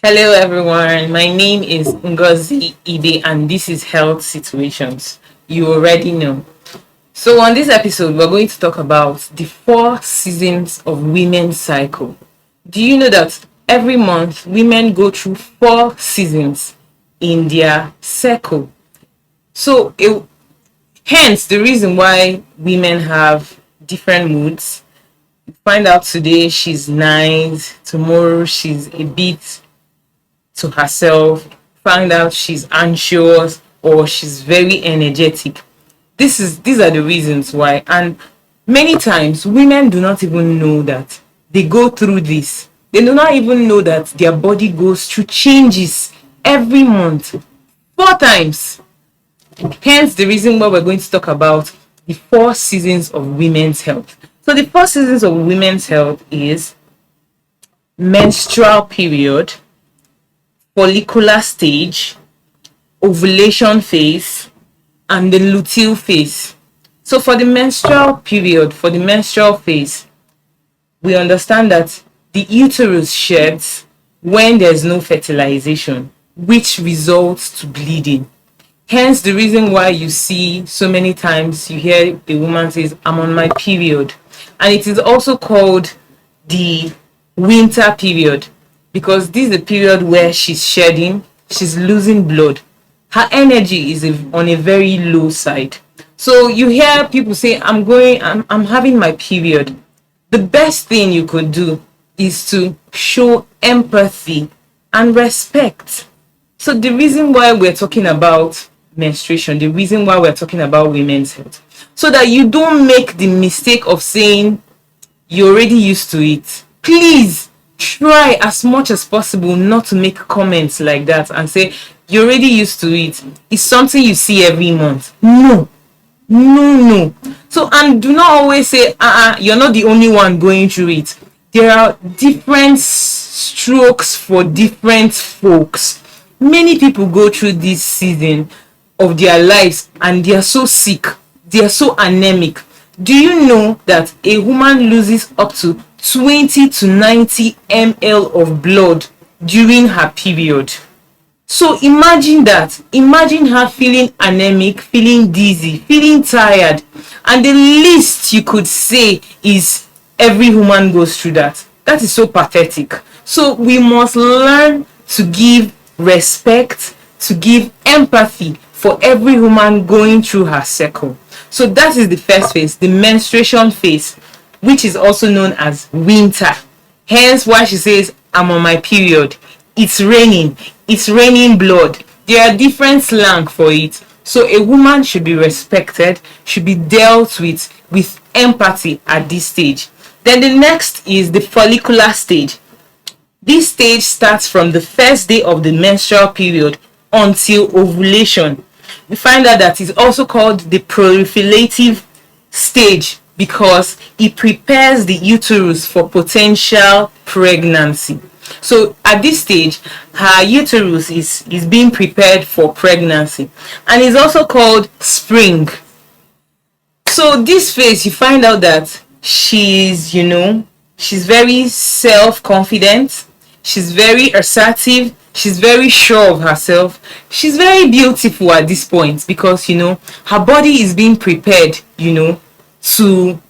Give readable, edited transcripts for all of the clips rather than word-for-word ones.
Hello everyone, my name is Ngozi Ibe and this is Health Situations. You already know. So on this episode, we're going to talk about the 4 seasons of women's cycle. Do you know that every month women go through 4 seasons in their cycle? So hence the reason why women have different moods. You find out today she's nice, tomorrow she's a bit to herself, find out she's anxious or she's very energetic. These are the reasons why, and many times women do not even know that they go through this. They do not even know that their body goes through changes every month 4 times. Hence the reason why we're going to talk about the 4 seasons of women's health. So the 4 seasons of women's health is menstrual period, follicular stage, ovulation phase, and the luteal phase. So for the menstrual period, for the menstrual phase, we understand that the uterus sheds when there's no fertilization, which results to bleeding. Hence the reason why you see so many times you hear a woman says, I'm on my period. And it is also called the winter period, because this is a period where she's shedding, she's losing blood. Her energy is on a very low side. So you hear people say, I'm having my period. The best thing you could do is to show empathy and respect. So the reason why we're talking about menstruation, the reason why we're talking about women's health, so that you don't make the mistake of saying you're already used to it. Please try as much as possible not to make comments like that and say you're already used to it. It's something you see every month. No. So, and do not always say you're not the only one going through it. There are different strokes for different folks. Many people go through this season of their lives and they are so sick, they are so anemic. Do you know that a woman loses up to 20 to 90 ml of blood during her period? So imagine that. Imagine her feeling anemic, feeling dizzy, feeling tired. And the least you could say is every woman goes through that. That is so pathetic. So we must learn to give respect, to give empathy for every woman going through her cycle. So that is the first phase, the menstruation phase, which is also known as winter. Hence why she says, I'm on my period. It's raining blood. There are different slang for it. So a woman should be respected, should be dealt with empathy at this stage. Then the next is the follicular stage. This stage starts from the first day of the menstrual period until ovulation. We find out that it's also called the proliferative stage because it prepares the uterus for potential pregnancy. So at this stage, her uterus is being prepared for pregnancy, and is also called spring. So this phase, you find out that she's very self-confident, she's very assertive, she's very sure of herself, she's very beautiful at this point because her body is being prepared to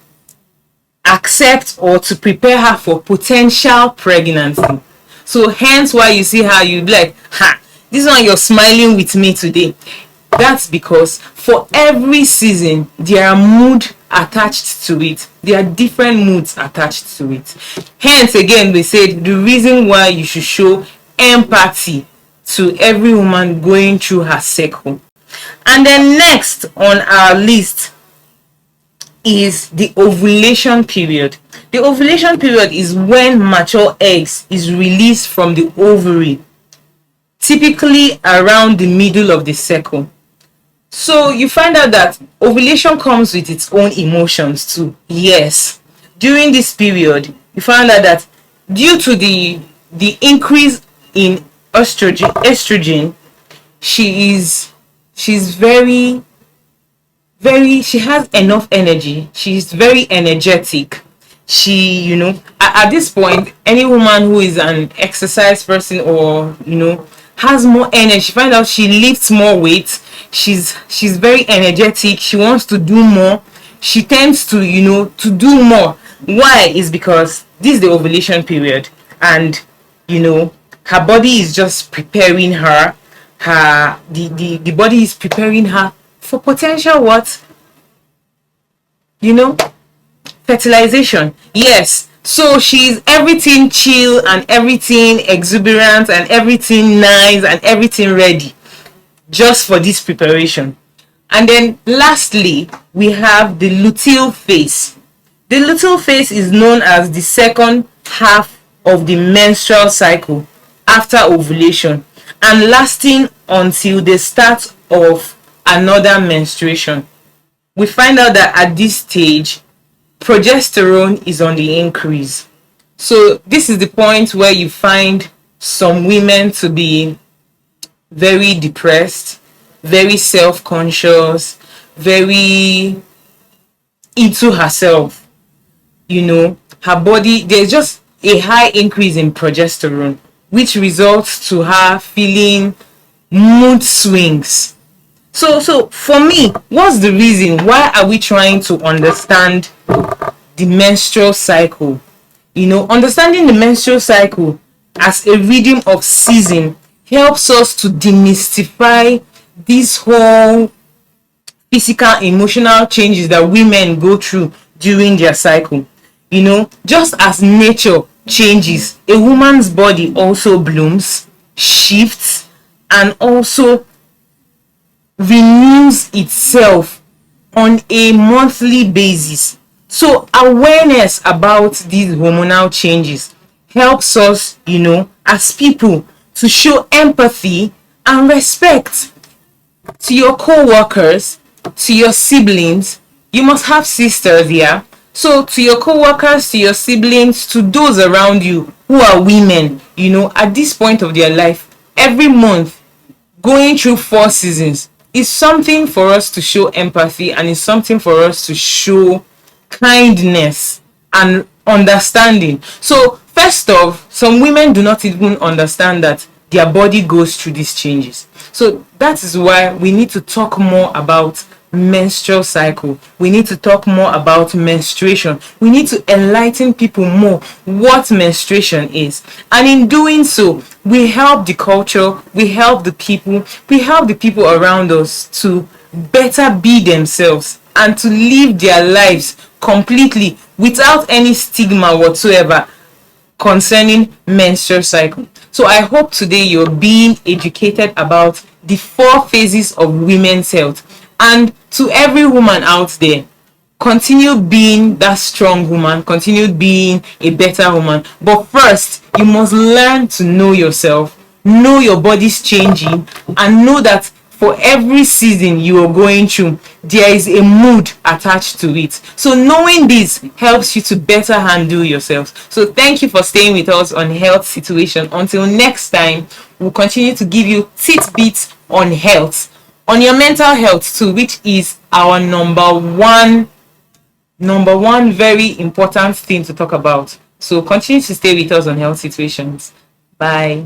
accept or to prepare her for potential pregnancy. So hence why you see her, you be like, this one you're smiling with me today. That's because for every season there are mood attached to it. There are different moods attached to it. Hence again we said the reason why you should show empathy to every woman going through her cycle. And then next on our list is the ovulation period. The ovulation period is when mature eggs is released from the ovary, typically around the middle of the cycle. So you find out that ovulation comes with its own emotions too. Yes, during this period you find out that due to the increase in estrogen, she's very, she has enough energy, she's very energetic, She, at this point, any woman who is an exercise person, or has more energy, find out she lifts more weight, she's very energetic, she wants to do more, she tends to to do more. Why? Is because this is the ovulation period, and her body is just preparing her, the body is preparing her for potential what, you know fertilization. Yes. So she's everything chill and everything exuberant and everything nice and everything ready just for this preparation. And then lastly, we have the luteal phase. The luteal phase is known as the second half of the menstrual cycle after ovulation, and lasting until the start of another menstruation. We find out that at this stage, progesterone is on the increase. So this is the point where you find some women to be very depressed, very self-conscious, very into herself. Her body, there's just a high increase in progesterone, which results to her feeling mood swings. So for me, what's the reason? Why are we trying to understand the menstrual cycle? Understanding the menstrual cycle as a rhythm of season helps us to demystify this whole physical, emotional changes that women go through during their cycle. Just as nature changes, a woman's body also blooms, shifts, and also renews itself on a monthly basis. So awareness about these hormonal changes helps us, as people, to show empathy and respect to your co-workers, to your siblings. You must have sisters here. So to your co-workers, to your siblings, to those around you who are women, at this point of their life, every month going through 4 seasons is something for us to show empathy, and is something for us to show kindness and understanding. So first off, some women do not even understand that their body goes through these changes. So that is why we need to talk more about menstrual cycle. We need to talk more about menstruation. We need to enlighten people more what menstruation is. And in doing so, we help the culture, we help the people around us to better be themselves and to live their lives completely without any stigma whatsoever concerning menstrual cycle. So I hope today you're being educated about the 4 phases of women's health. And to every woman out there, continue being that strong woman, continue being a better woman. But first, you must learn to know yourself, know your body's changing, and know that for every season you are going through, there is a mood attached to it. So knowing this helps you to better handle yourself. So thank you for staying with us on Health Situation. Until next time, we'll continue to give you tidbits on health, on your mental health too, which is our number one very important thing to talk about. So continue to stay with us on Health Situations. Bye.